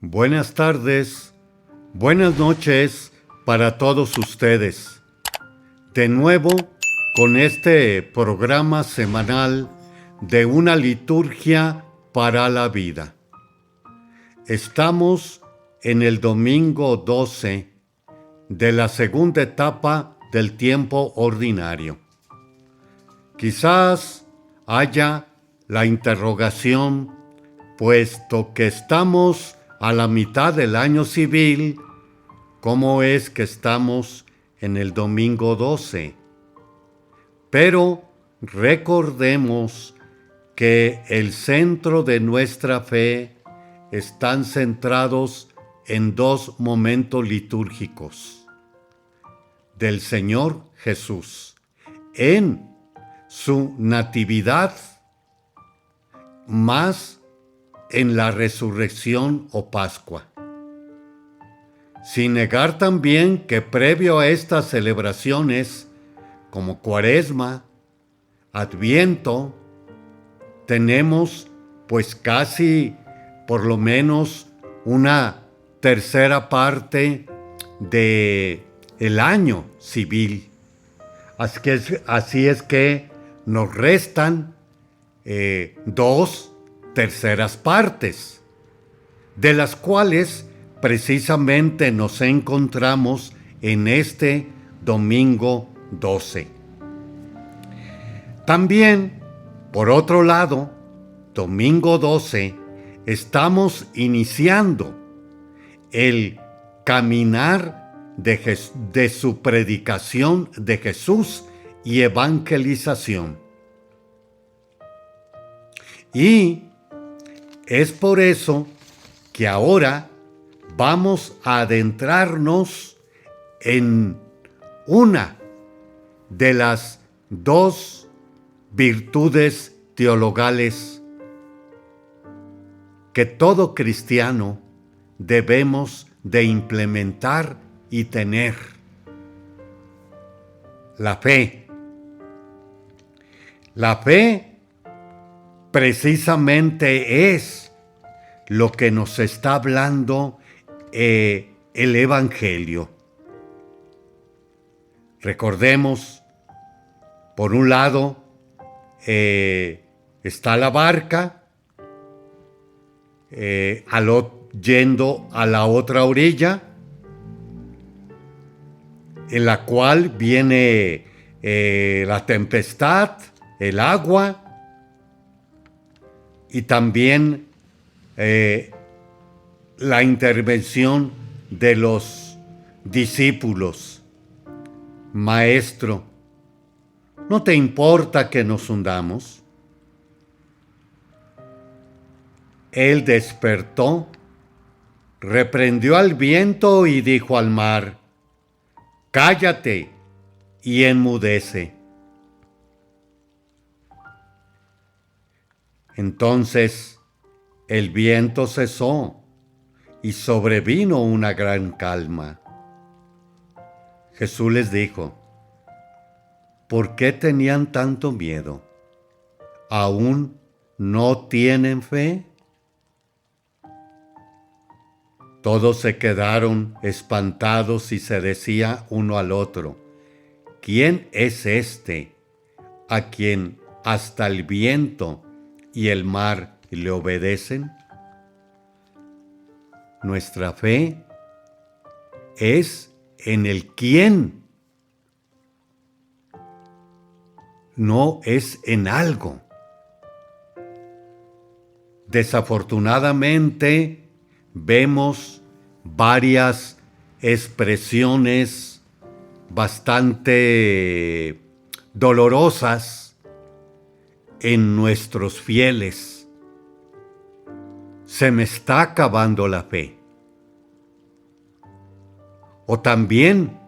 Buenas tardes, buenas noches para todos ustedes. De nuevo con este programa semanal de una liturgia para la vida. Estamos en el domingo 12 de la segunda etapa del tiempo ordinario. Quizás haya la interrogación, puesto que estamos a la mitad del año civil, ¿cómo es que estamos en el domingo 12? Pero recordemos que el centro de nuestra fe están centrados en dos momentos litúrgicos del Señor Jesús, en su natividad, más en la resurrección o Pascua. Sin negar también que previo a estas celebraciones, como Cuaresma, Adviento, tenemos pues casi por lo menos una tercera parte de el año civil. Así es que nos restan dos terceras partes, de las cuales precisamente nos encontramos en este domingo 12. También, por otro lado, domingo 12, estamos iniciando el caminar de su predicación de Jesús y evangelización. Y es por eso que ahora vamos a adentrarnos en una de las dos virtudes teologales que todo cristiano debemos de implementar y tener: la fe. La fe precisamente es lo que nos está hablando el Evangelio. Recordemos, por un lado, está la barca, yendo a la otra orilla, en la cual viene la tempestad, el agua, y también la intervención de los discípulos. Maestro, ¿no te importa que nos hundamos? Él despertó, reprendió al viento y dijo al mar: cállate y enmudece. Entonces el viento cesó y sobrevino una gran calma. Jesús les dijo: ¿por qué tenían tanto miedo? ¿Aún no tienen fe? Todos se quedaron espantados y se decía uno al otro: ¿quién es este a quien hasta el viento y el mar le obedecen? Nuestra fe es en el quién, no es en algo. Desafortunadamente, vemos varias expresiones bastante dolorosas en nuestros fieles. Se me está acabando la fe. O también,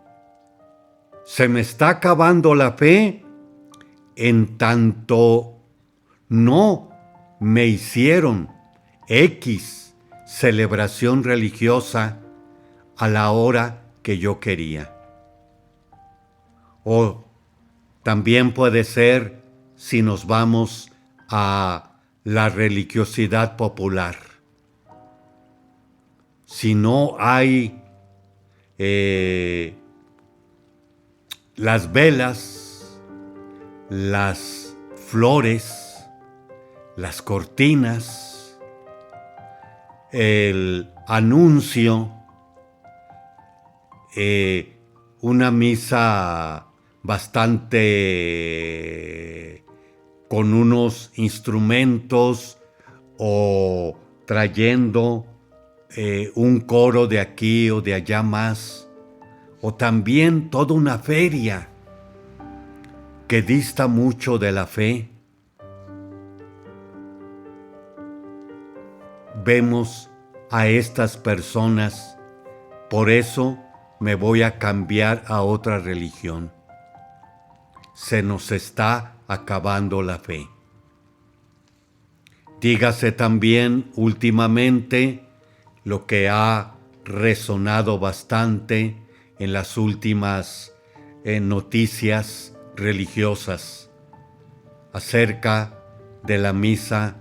se me está acabando la fe en tanto no me hicieron X celebración religiosa a la hora que yo quería. O también puede ser si nos vamos a la religiosidad popular. si no hay las velas, las flores, las cortinas, el anuncio, una misa bastante con unos instrumentos o trayendo un coro de aquí o de allá más, o también toda una feria que dista mucho de la fe. Vemos a estas personas, por eso me voy a cambiar a otra religión. Se nos está acabando la fe. Dígase también últimamente lo que ha resonado bastante en las últimas noticias religiosas acerca de la misa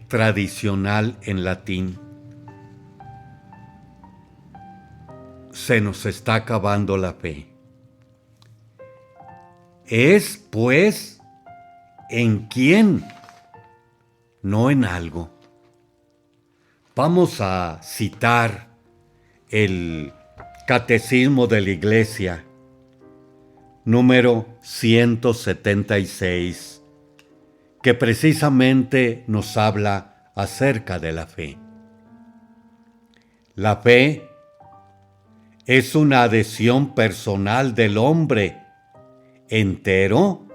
tradicional en latín. Se nos está acabando la fe. Es, pues, ¿en quién? No en algo. Vamos a citar el Catecismo de la Iglesia, número 176, que precisamente nos habla acerca de la fe. La fe es una adhesión personal del hombre entero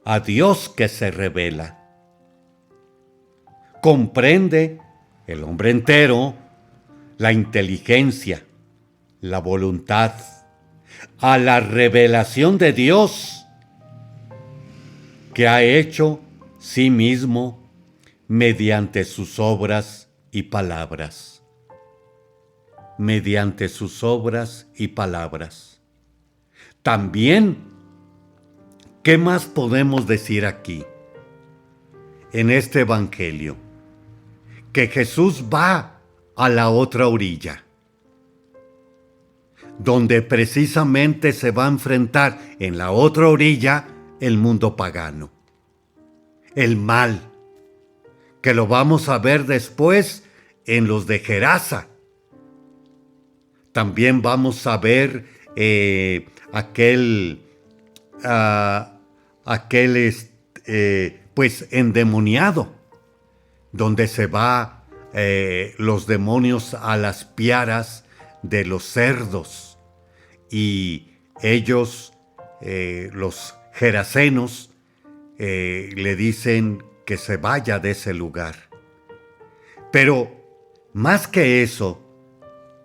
a Dios que se revela. Comprende el hombre entero la inteligencia, la voluntad, a la revelación de Dios que ha hecho sí mismo mediante sus obras y palabras. Mediante sus obras y palabras. También, ¿qué más podemos decir aquí? En este evangelio, que Jesús va a la otra orilla, donde precisamente se va a enfrentar en la otra orilla el mundo pagano, el mal, que lo vamos a ver después en los de Gerasa. También vamos a ver aquel pues endemoniado, donde se va los demonios a las piaras de los cerdos, y ellos, los gerasenos, le dicen que se vaya de ese lugar. Pero más que eso,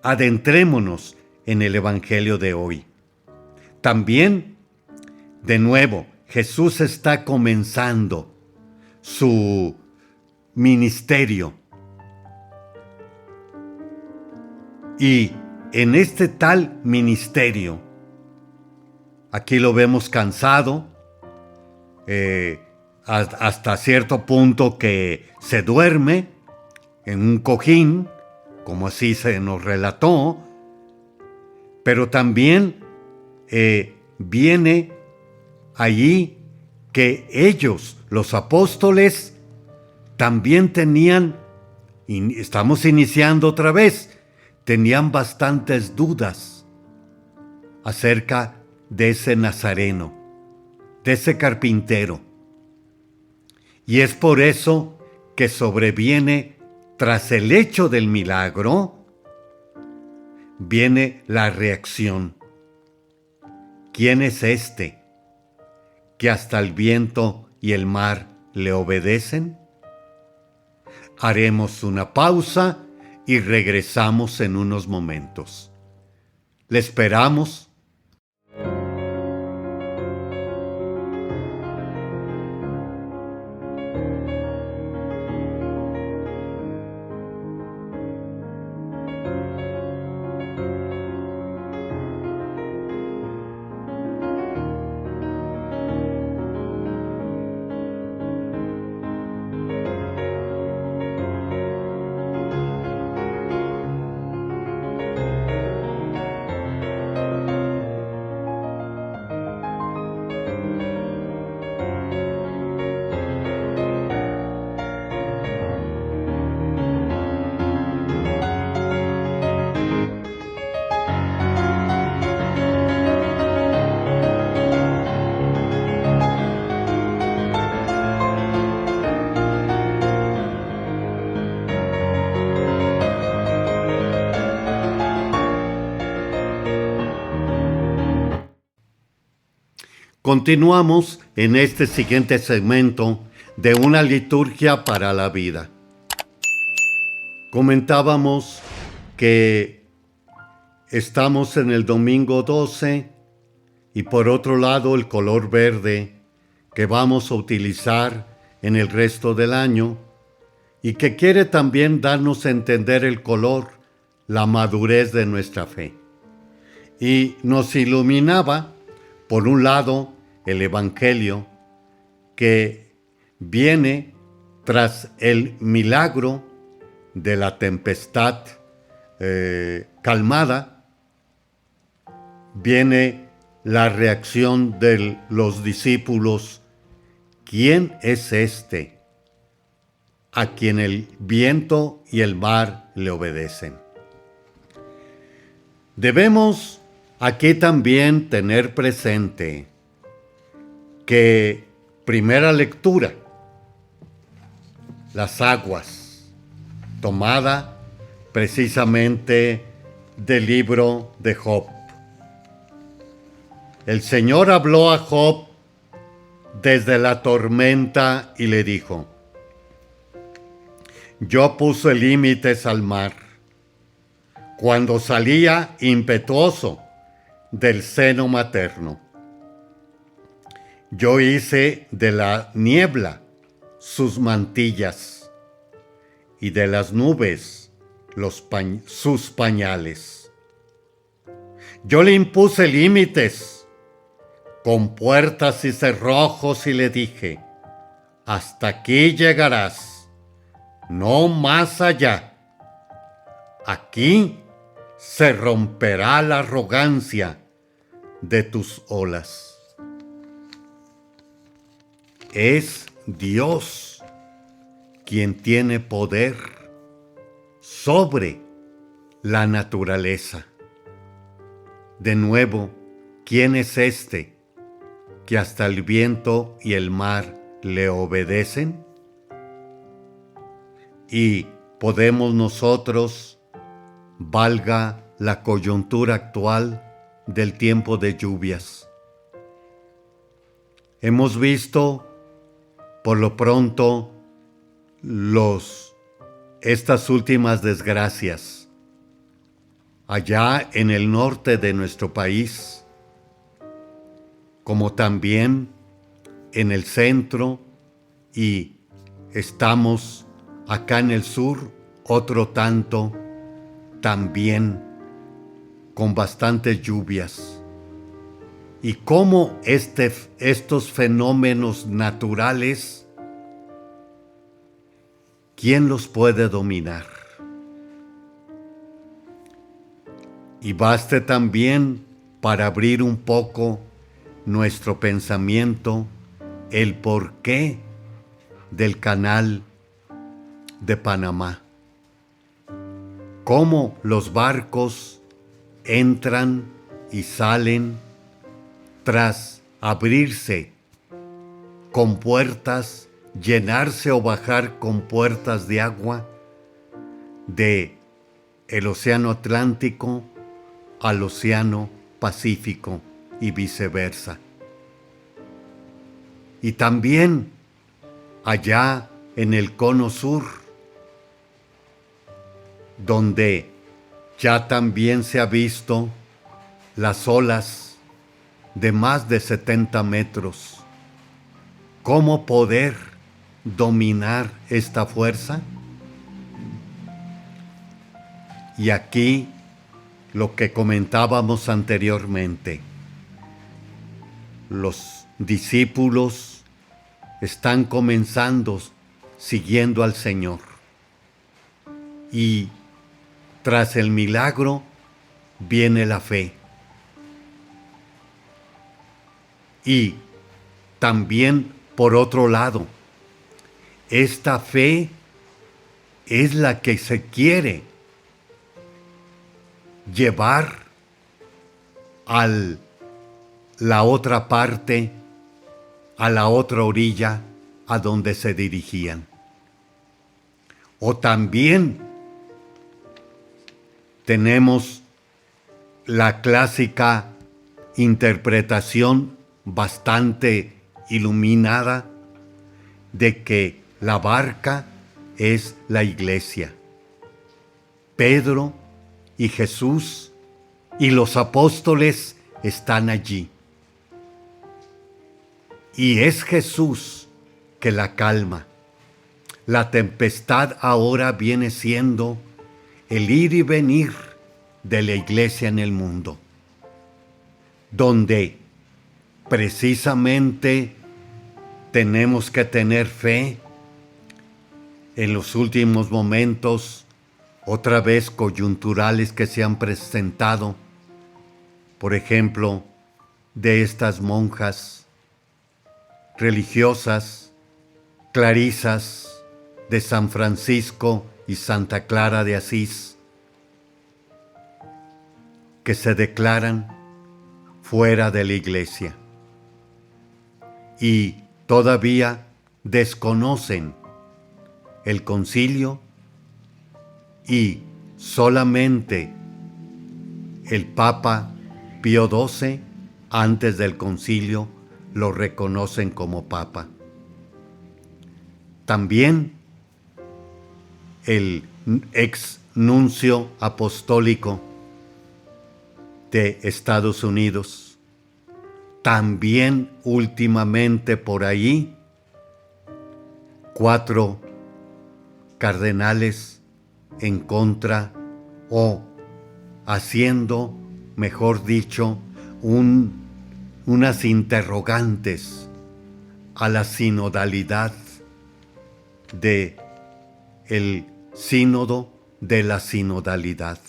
adentrémonos en el Evangelio de hoy. También, de nuevo, Jesús está comenzando su ministerio. Y en este tal ministerio, aquí lo vemos cansado, hasta cierto punto que se duerme en un cojín, como así se nos relató, pero también viene allí que ellos, los apóstoles, también tenían, y estamos iniciando otra vez, tenían bastantes dudas acerca de ese nazareno, de ese carpintero. Y es por eso que sobreviene, tras el hecho del milagro, viene la reacción. ¿Quién es este que hasta el viento y el mar le obedecen? Haremos una pausa y regresamos en unos momentos. Le esperamos. Continuamos en este siguiente segmento de una liturgia para la vida. Comentábamos que estamos en el domingo 12 y por otro lado el color verde que vamos a utilizar en el resto del año y que quiere también darnos a entender el color, la madurez de nuestra fe. Y nos iluminaba, por un lado, el Evangelio que viene tras el milagro de la tempestad calmada, viene la reacción de los discípulos. ¿Quién es este a quien el viento y el mar le obedecen? Debemos aquí también tener presente que primera lectura, las aguas, tomada precisamente del libro de Job. El Señor habló a Job desde la tormenta y le dijo: yo puse límites al mar cuando salía impetuoso del seno materno. Yo hice de la niebla sus mantillas y de las nubes sus pañales. Yo le impuse límites con puertas y cerrojos y le dije: hasta aquí llegarás, no más allá. Aquí se romperá la arrogancia de tus olas. Es Dios quien tiene poder sobre la naturaleza. De nuevo, ¿quién es este que hasta el viento y el mar le obedecen? Y podemos nosotros, valga la coyuntura actual del tiempo de lluvias. Hemos visto, por lo pronto, estas últimas desgracias allá en el norte de nuestro país, como también en el centro, y estamos acá en el sur otro tanto también con bastantes lluvias. Y cómo estos fenómenos naturales, ¿quién los puede dominar? Y baste también, para abrir un poco nuestro pensamiento, el porqué del Canal de Panamá. Cómo los barcos entran y salen tras abrirse con puertas, llenarse o bajar con puertas de agua de el Océano Atlántico al Océano Pacífico y viceversa. Y también allá en el Cono Sur, donde ya también se ha visto las olas de más de 70 metros. ¿Cómo poder dominar esta fuerza? Y aquí lo que comentábamos anteriormente. Los discípulos están comenzando siguiendo al Señor. Y tras el milagro viene la fe. Y también, por otro lado, esta fe es la que se quiere llevar a la otra parte, a la otra orilla a donde se dirigían. O también tenemos la clásica interpretación bastante iluminada de que la barca es la iglesia. Pedro y Jesús y los apóstoles están allí. Y es Jesús que la calma. La tempestad ahora viene siendo el ir y venir de la iglesia en el mundo, donde precisamente tenemos que tener fe en los últimos momentos, otra vez coyunturales que se han presentado, por ejemplo, de estas monjas religiosas, clarisas de San Francisco y Santa Clara de Asís, que se declaran fuera de la iglesia y todavía desconocen el concilio y solamente el Papa Pío XII, antes del concilio, lo reconocen como Papa. También el ex nuncio apostólico de Estados Unidos, también últimamente por ahí, 4 cardenales en contra o haciendo, mejor dicho, unas interrogantes a la sinodalidad de el sínodo de la sinodalidad.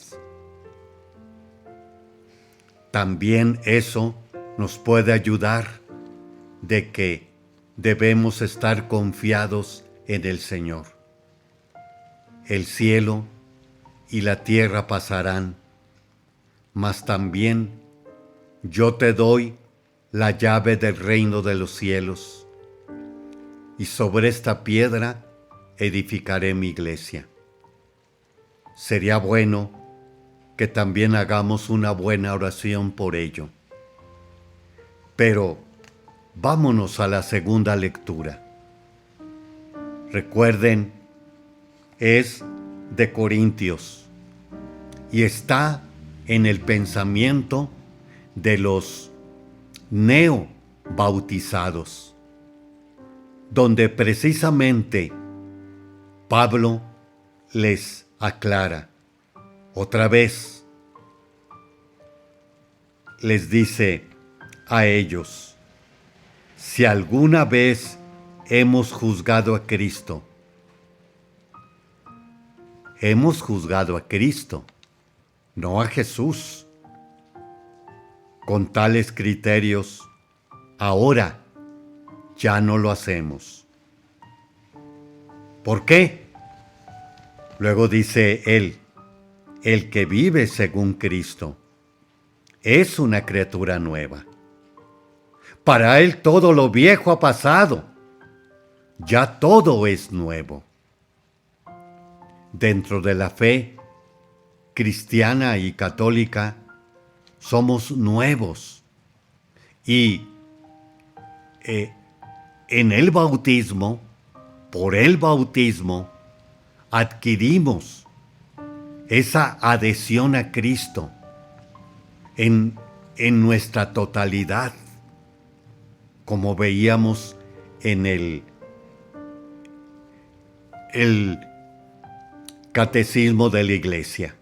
También eso nos puede ayudar de que debemos estar confiados en el Señor. El cielo y la tierra pasarán, mas también yo te doy la llave del reino de los cielos, y sobre esta piedra edificaré mi iglesia. Sería bueno que también hagamos una buena oración por ello. Pero vámonos a la segunda lectura. Recuerden, es de Corintios y está en el pensamiento de los neobautizados, donde precisamente Pablo les aclara. Otra vez les dice a ellos: si alguna vez hemos juzgado a Cristo, hemos juzgado a Cristo, no a Jesús, con tales criterios, ahora ya no lo hacemos. ¿Por qué? Luego dice él: el que vive según Cristo es una criatura nueva. Para él todo lo viejo ha pasado, ya todo es nuevo. Dentro de la fe cristiana y católica somos nuevos y en el bautismo, por el bautismo, adquirimos esa adhesión a Cristo en nuestra totalidad, como veíamos en el catecismo de la Iglesia.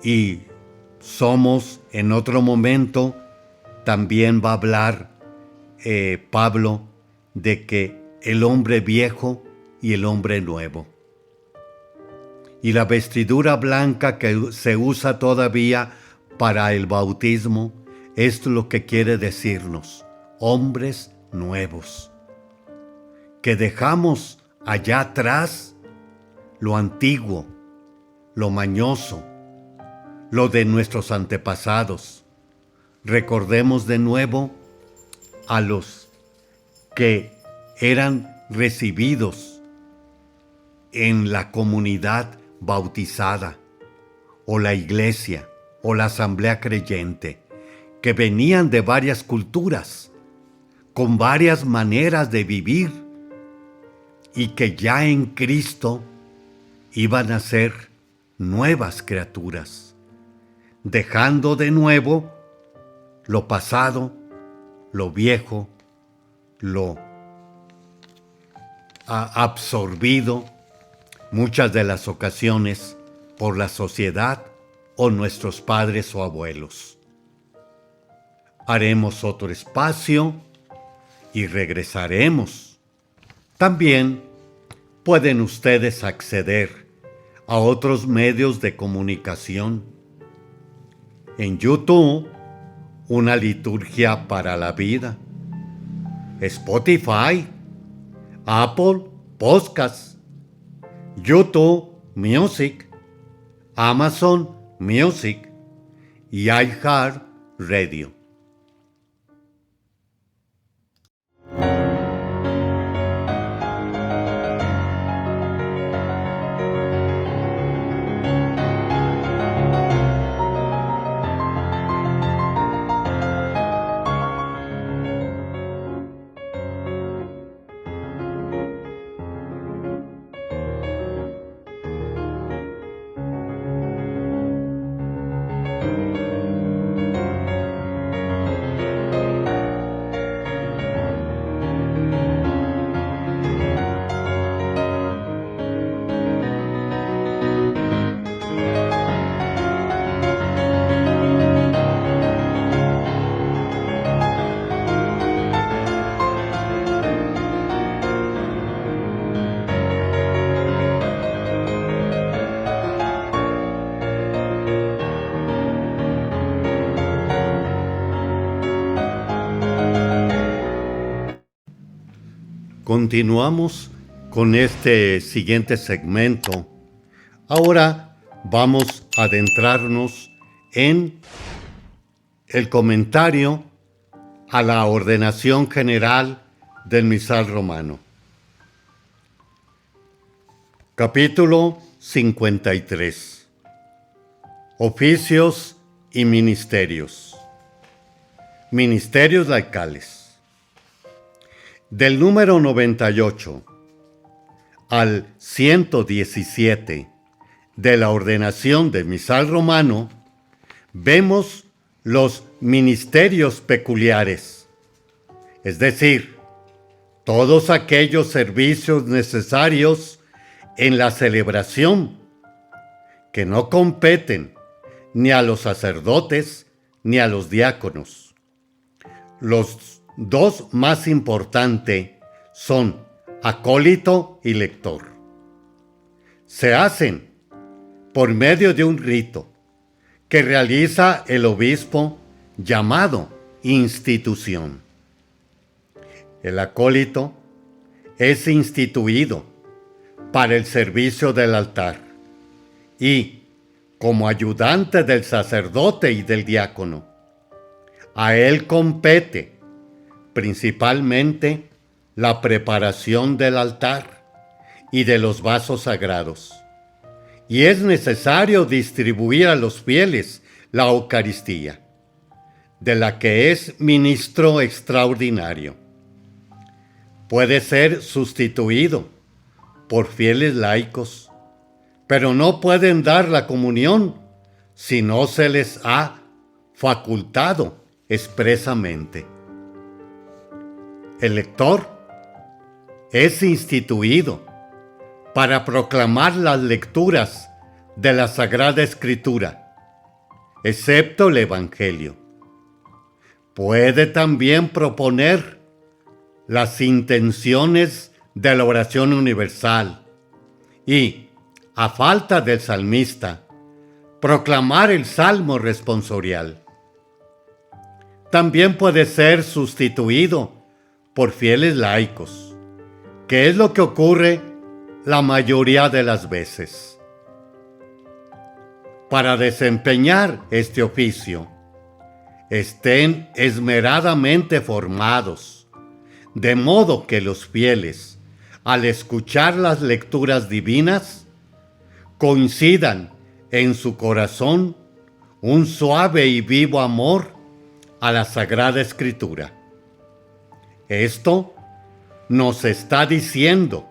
Y somos, en otro momento, también va a hablar Pablo de que el hombre viejo y el hombre nuevo. Y la vestidura blanca que se usa todavía para el bautismo es lo que quiere decirnos: hombres nuevos, que dejamos allá atrás lo antiguo, lo mañoso, lo de nuestros antepasados. Recordemos de nuevo a los que eran recibidos en la comunidad bautizada, o la iglesia, o la asamblea creyente, que venían de varias culturas, con varias maneras de vivir, y que ya en Cristo iban a ser nuevas criaturas, dejando de nuevo lo pasado, lo viejo, lo absorbido muchas de las ocasiones por la sociedad o nuestros padres o abuelos. Haremos otro espacio y regresaremos. También pueden ustedes acceder a otros medios de comunicación. En YouTube, una liturgia para la vida. Spotify, Apple Podcasts, YouTube Music, Amazon Music y iHeartRadio. Continuamos con este siguiente segmento. Ahora vamos a adentrarnos en el comentario a la ordenación general del misal romano. Capítulo 53. Oficios y ministerios. Ministerios laicales. Del número 98 al 117 de la ordenación del misal romano, vemos los ministerios peculiares, es decir, todos aquellos servicios necesarios en la celebración que no competen ni a los sacerdotes ni a los diáconos. Los dos más importantes son acólito y lector. Se hacen por medio de un rito que realiza el obispo llamado institución. El acólito es instituido para el servicio del altar y como ayudante del sacerdote y del diácono. A él compete principalmente la preparación del altar y de los vasos sagrados. Y es necesario distribuir a los fieles la Eucaristía, de la que es ministro extraordinario. Puede ser sustituido por fieles laicos, pero no pueden dar la comunión si no se les ha facultado expresamente. El lector es instituido para proclamar las lecturas de la Sagrada Escritura, excepto el Evangelio. Puede también proponer las intenciones de la oración universal y, a falta del salmista, proclamar el salmo responsorial. También puede ser sustituido por fieles laicos, que es lo que ocurre la mayoría de las veces. Para desempeñar este oficio, estén esmeradamente formados, de modo que los fieles, al escuchar las lecturas divinas, coincidan en su corazón un suave y vivo amor a la Sagrada Escritura. Esto nos está diciendo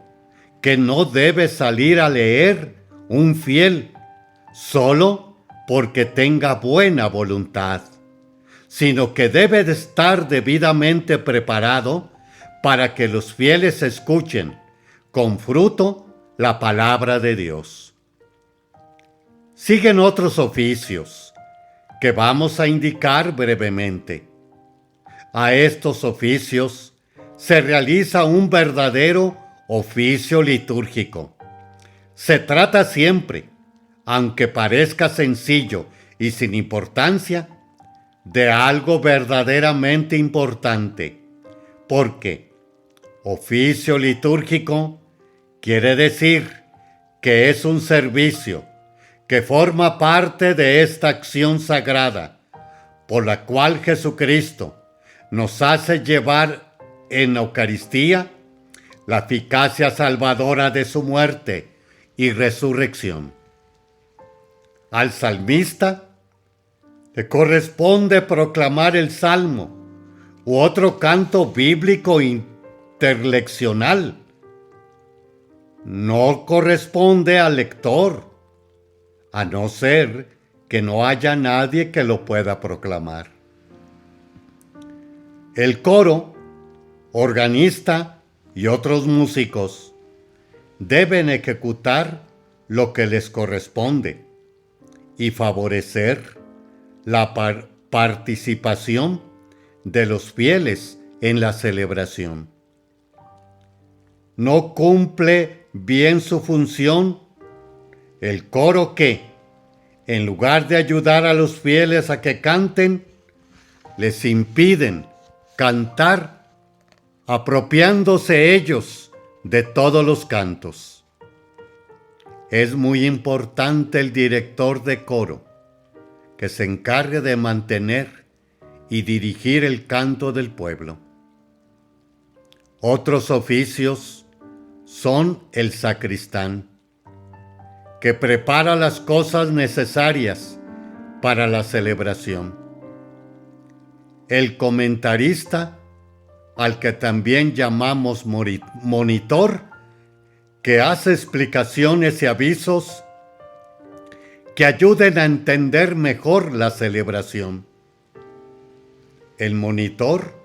que no debe salir a leer un fiel solo porque tenga buena voluntad, sino que debe de estar debidamente preparado para que los fieles escuchen con fruto la palabra de Dios. Siguen otros oficios que vamos a indicar brevemente. A estos oficios se realiza un verdadero oficio litúrgico. Se trata siempre, aunque parezca sencillo y sin importancia, de algo verdaderamente importante, porque oficio litúrgico quiere decir que es un servicio que forma parte de esta acción sagrada, por la cual Jesucristo nos hace llevar en la Eucaristía la eficacia salvadora de su muerte y resurrección. Al salmista le corresponde proclamar el salmo u otro canto bíblico interleccional. No corresponde al lector, a no ser que no haya nadie que lo pueda proclamar. El coro, organista y otros músicos deben ejecutar lo que les corresponde y favorecer la participación de los fieles en la celebración. No cumple bien su función el coro que, en lugar de ayudar a los fieles a que canten, les impiden cantar, apropiándose ellos de todos los cantos. Es muy importante el director de coro, que se encargue de mantener y dirigir el canto del pueblo. Otros oficios son el sacristán, que prepara las cosas necesarias para la celebración. El comentarista, al que también llamamos monitor, que hace explicaciones y avisos que ayuden a entender mejor la celebración. El monitor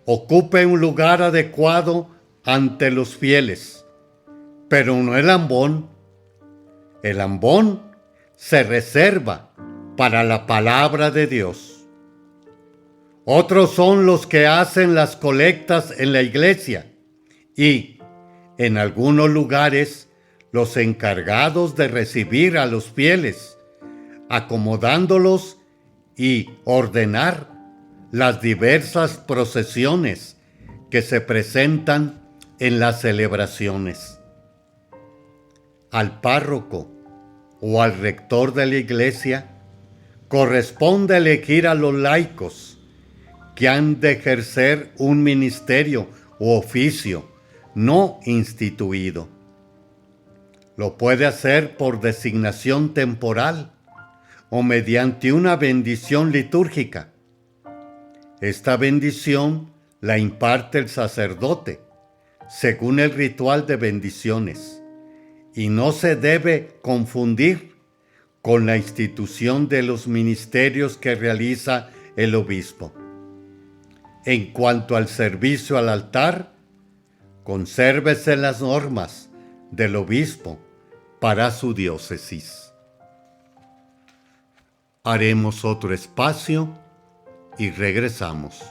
ocupa un lugar adecuado ante los fieles, pero no el ambón. El ambón se reserva para la palabra de Dios. Otros son los que hacen las colectas en la iglesia y, en algunos lugares, los encargados de recibir a los fieles, acomodándolos y ordenar las diversas procesiones que se presentan en las celebraciones. Al párroco o al rector de la iglesia corresponde elegir a los laicos que han de ejercer un ministerio u oficio no instituido. Lo puede hacer por designación temporal o mediante una bendición litúrgica. Esta bendición la imparte el sacerdote, según el ritual de bendiciones, y no se debe confundir con la institución de los ministerios que realiza el obispo. En cuanto al servicio al altar, consérvese las normas del obispo para su diócesis. Haremos otro espacio y regresamos.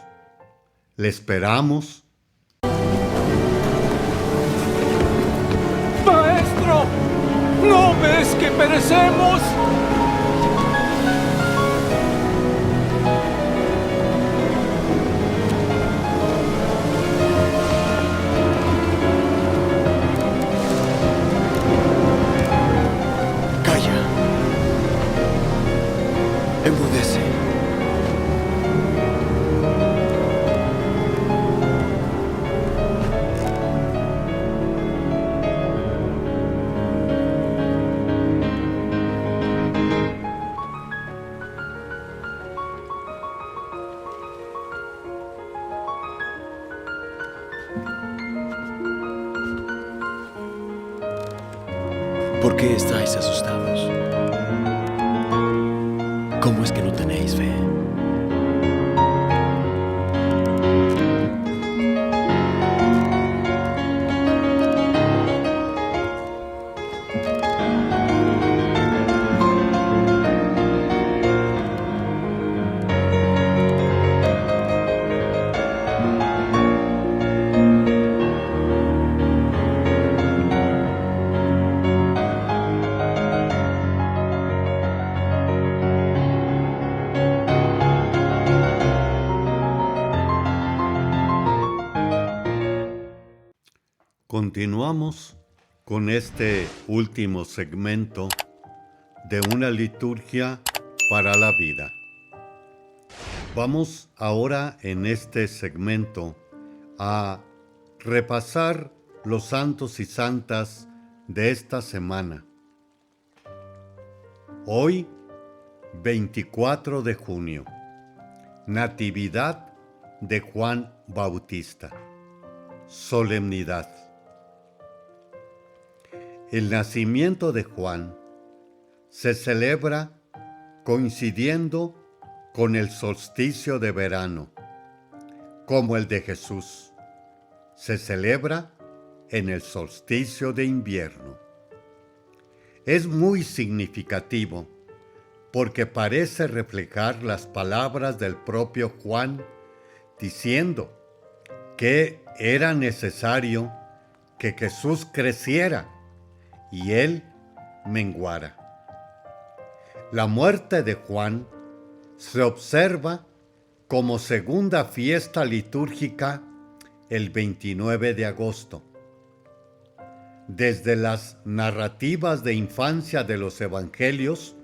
Le esperamos. ¡Maestro! ¿No ves que perecemos? Calla. Enmudece. qué estáis asustados? ¿Cómo es que no tenéis fe? Continuamos con este último segmento de una liturgia para la vida. Vamos ahora en este segmento a repasar los santos y santas de esta semana. Hoy, 24 de junio, Natividad de Juan Bautista. Solemnidad. El nacimiento de Juan se celebra coincidiendo con el solsticio de verano, como el de Jesús se celebra en el solsticio de invierno. Es muy significativo porque parece reflejar las palabras del propio Juan diciendo que era necesario que Jesús creciera y él menguara. La muerte de Juan se observa como segunda fiesta litúrgica el 29 de agosto. Desde las narrativas de infancia de los evangelios,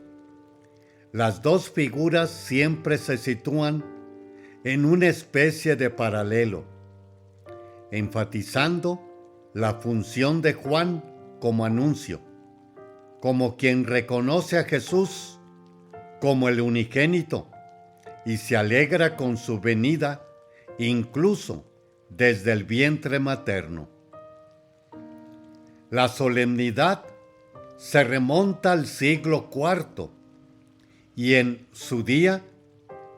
las dos figuras siempre se sitúan en una especie de paralelo, enfatizando la función de Juan como anuncio, como quien reconoce a Jesús como el unigénito y se alegra con su venida incluso desde el vientre materno. La solemnidad se remonta al siglo IV y en su día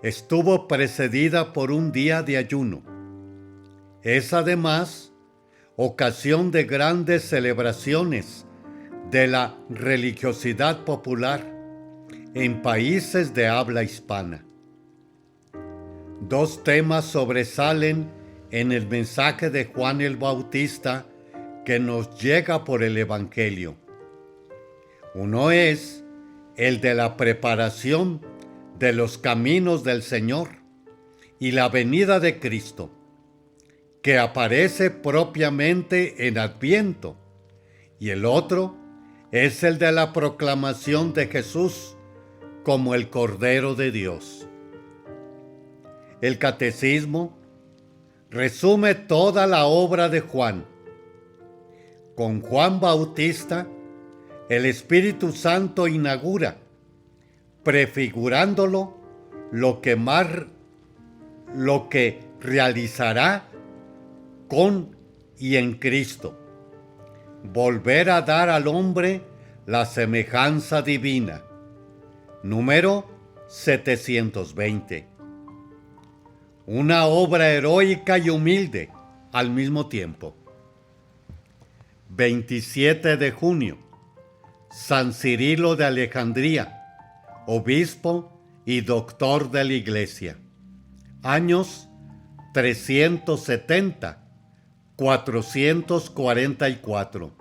estuvo precedida por un día de ayuno. Es además ocasión de grandes celebraciones de la religiosidad popular en países de habla hispana. Dos temas sobresalen en el mensaje de Juan el Bautista que nos llega por el Evangelio. Uno es el de la preparación de los caminos del Señor y la venida de Cristo, que aparece propiamente en Adviento, y el otro es el de la proclamación de Jesús como el Cordero de Dios. El Catecismo resume toda la obra de Juan. Con Juan Bautista, el Espíritu Santo inaugura, prefigurándolo lo que realizará con y en Cristo, volver a dar al hombre la semejanza divina. Número 720. Una obra heroica y humilde al mismo tiempo. 27 de junio, San Cirilo de Alejandría, obispo y doctor de la Iglesia. Años 370-444.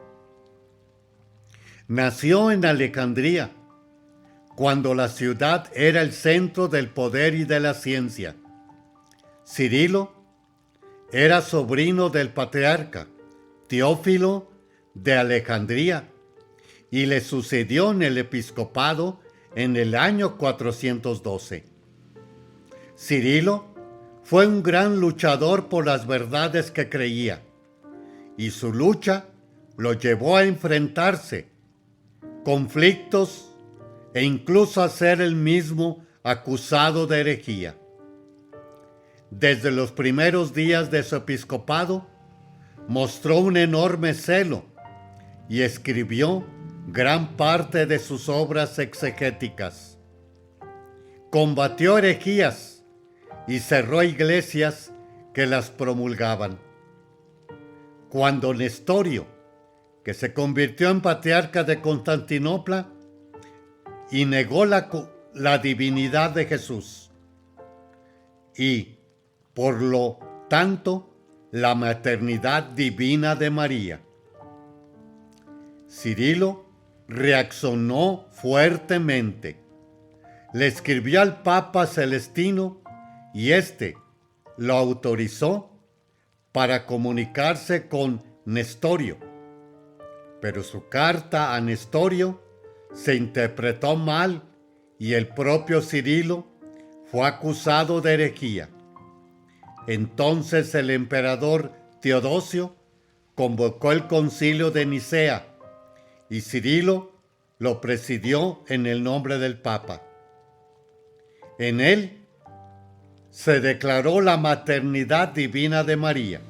Nació en Alejandría, cuando la ciudad era el centro del poder y de la ciencia. Cirilo era sobrino del patriarca Teófilo de Alejandría y le sucedió en el episcopado en el año 412. Cirilo fue un gran luchador por las verdades que creía, y su lucha lo llevó a enfrentarse conflictos e incluso a ser él mismo acusado de herejía. Desde los primeros días de su episcopado, mostró un enorme celo y escribió gran parte de sus obras exegéticas. Combatió herejías y cerró iglesias que las promulgaban. Cuando Nestorio, que se convirtió en patriarca de Constantinopla, y negó la divinidad de Jesús y, por lo tanto, la maternidad divina de María. Cirilo reaccionó fuertemente. Le escribió al Papa Celestino y éste lo autorizó para comunicarse con Nestorio. Pero su carta a Nestorio se interpretó mal y el propio Cirilo fue acusado de herejía. Entonces el emperador Teodosio convocó el concilio de Nicea y Cirilo lo presidió en el nombre del Papa. En él se declaró la maternidad divina de María.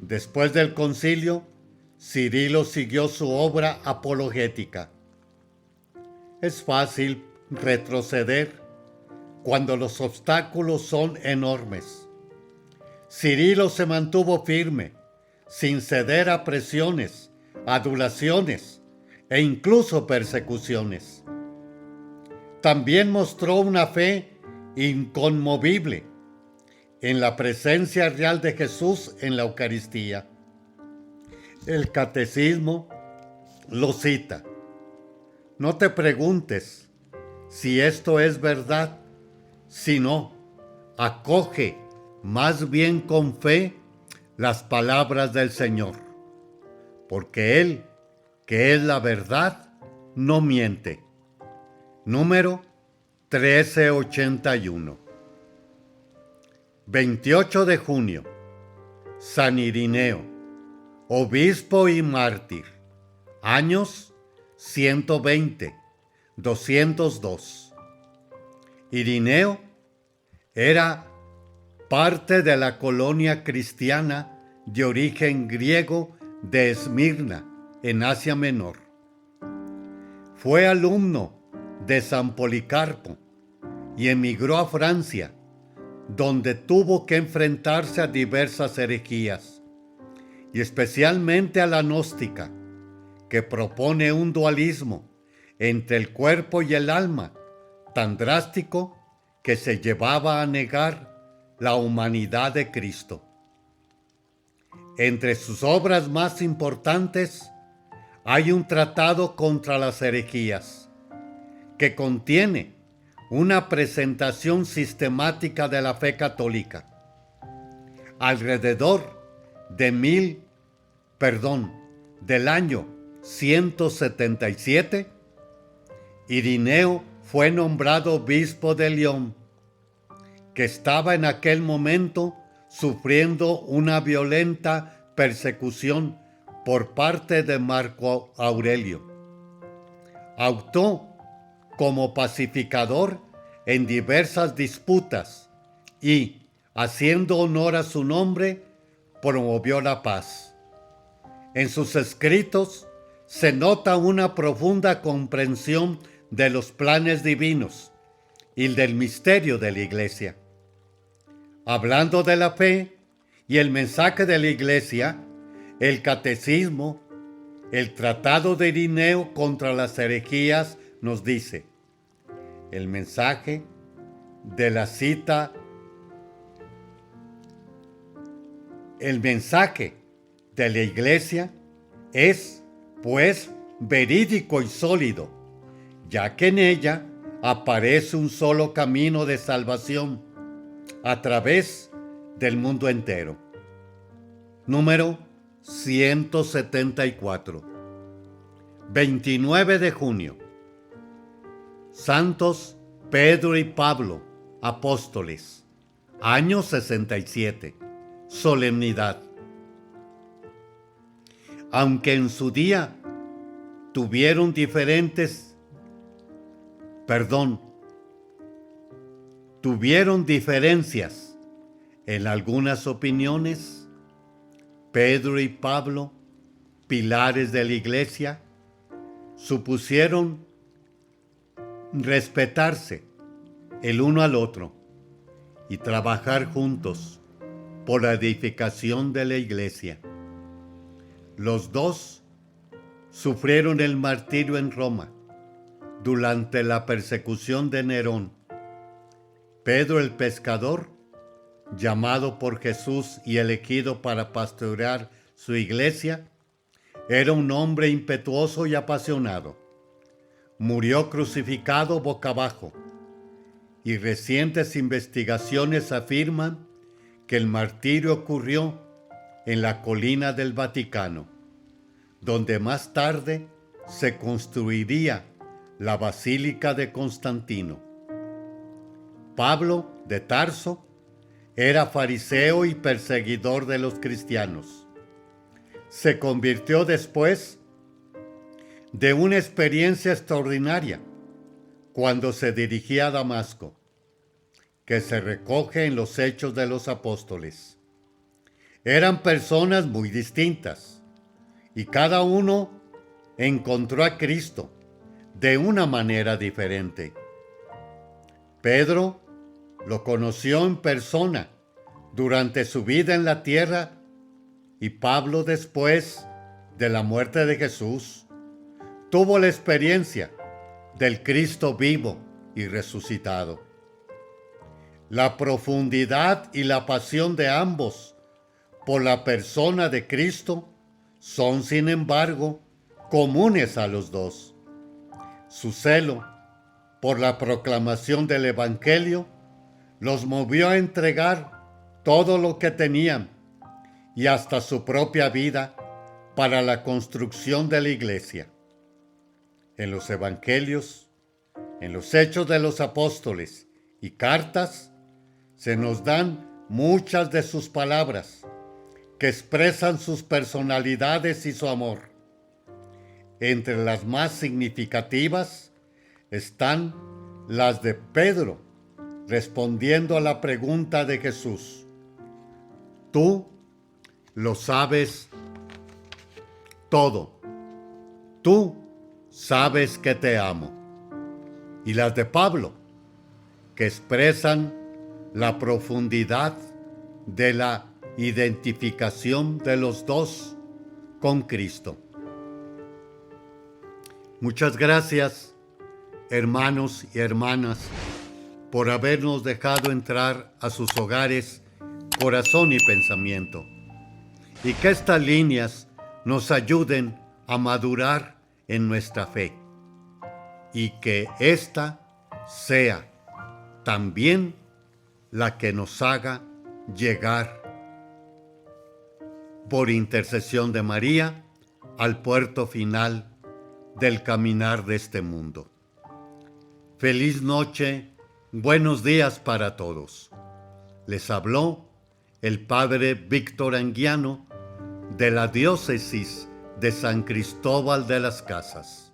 Después del concilio, Cirilo siguió su obra apologética. Es fácil retroceder cuando los obstáculos son enormes. Cirilo se mantuvo firme, sin ceder a presiones, adulaciones e incluso persecuciones. También mostró una fe inconmovible en la presencia real de Jesús en la Eucaristía. El Catecismo lo cita. No te preguntes si esto es verdad, sino acoge más bien con fe las palabras del Señor, porque Él, que es la verdad, no miente. Número 1381. 28 de junio. San Irineo, obispo y mártir. Años 120, 202. Irineo era parte de la colonia cristiana de origen griego de Esmirna, en Asia Menor. Fue alumno de San Policarpo y emigró a Francia, donde tuvo que enfrentarse a diversas herejías, y especialmente a la gnóstica, que propone un dualismo entre el cuerpo y el alma, tan drástico que se llevaba a negar la humanidad de Cristo. Entre sus obras más importantes hay un tratado contra las herejías, que contiene una presentación sistemática de la fe católica. Alrededor del año 177, Irineo fue nombrado obispo de León, que estaba en aquel momento sufriendo una violenta persecución por parte de Marco Aurelio. Actuó como pacificador en diversas disputas y, haciendo honor a su nombre, promovió la paz. En sus escritos se nota una profunda comprensión de los planes divinos y del misterio de la Iglesia. Hablando de la fe y el mensaje de la Iglesia, el Catecismo, el Tratado de Irineo contra las herejías nos dice: el mensaje de la cita, el mensaje de la Iglesia es, pues, verídico y sólido, ya que en ella aparece un solo camino de salvación a través del mundo entero. Número 174. 29 de junio. Santos Pedro y Pablo, apóstoles. Año 67. Solemnidad. Aunque en su día tuvieron diferencias en algunas opiniones, Pedro y Pablo, pilares de la Iglesia, supusieron respetarse el uno al otro y trabajar juntos por la edificación de la iglesia. Los dos sufrieron el martirio en Roma durante la persecución de Nerón. Pedro el pescador, llamado por Jesús y elegido para pastorear su iglesia, era un hombre impetuoso y apasionado. Murió crucificado boca abajo, y recientes investigaciones afirman que el martirio ocurrió en la colina del Vaticano, donde más tarde se construiría la Basílica de Constantino. Pablo de Tarso era fariseo y perseguidor de los cristianos. Se convirtió después de una experiencia extraordinaria cuando se dirigía a Damasco, que se recoge en los Hechos de los Apóstoles. Eran personas muy distintas y cada uno encontró a Cristo de una manera diferente. Pedro lo conoció en persona durante su vida en la tierra y Pablo, después de la muerte de Jesús, tuvo la experiencia del Cristo vivo y resucitado. La profundidad y la pasión de ambos por la persona de Cristo son, sin embargo, comunes a los dos. Su celo por la proclamación del Evangelio los movió a entregar todo lo que tenían y hasta su propia vida para la construcción de la iglesia. En los Evangelios, en los Hechos de los Apóstoles y cartas, se nos dan muchas de sus palabras que expresan sus personalidades y su amor. Entre las más significativas están las de Pedro, respondiendo a la pregunta de Jesús: tú lo sabes todo, tú sabes que te amo. Y las de Pablo, que expresan la profundidad de la identificación de los dos con Cristo. Muchas gracias, hermanos y hermanas, por habernos dejado entrar a sus hogares, corazón y pensamiento. Y que estas líneas nos ayuden a madurar en nuestra fe. Y que esta sea también la que nos haga llegar, por intercesión de María, al puerto final del caminar de este mundo. Feliz noche, buenos días para todos. Les habló el Padre Víctor Anguiano de la Diócesis de San Cristóbal de las Casas.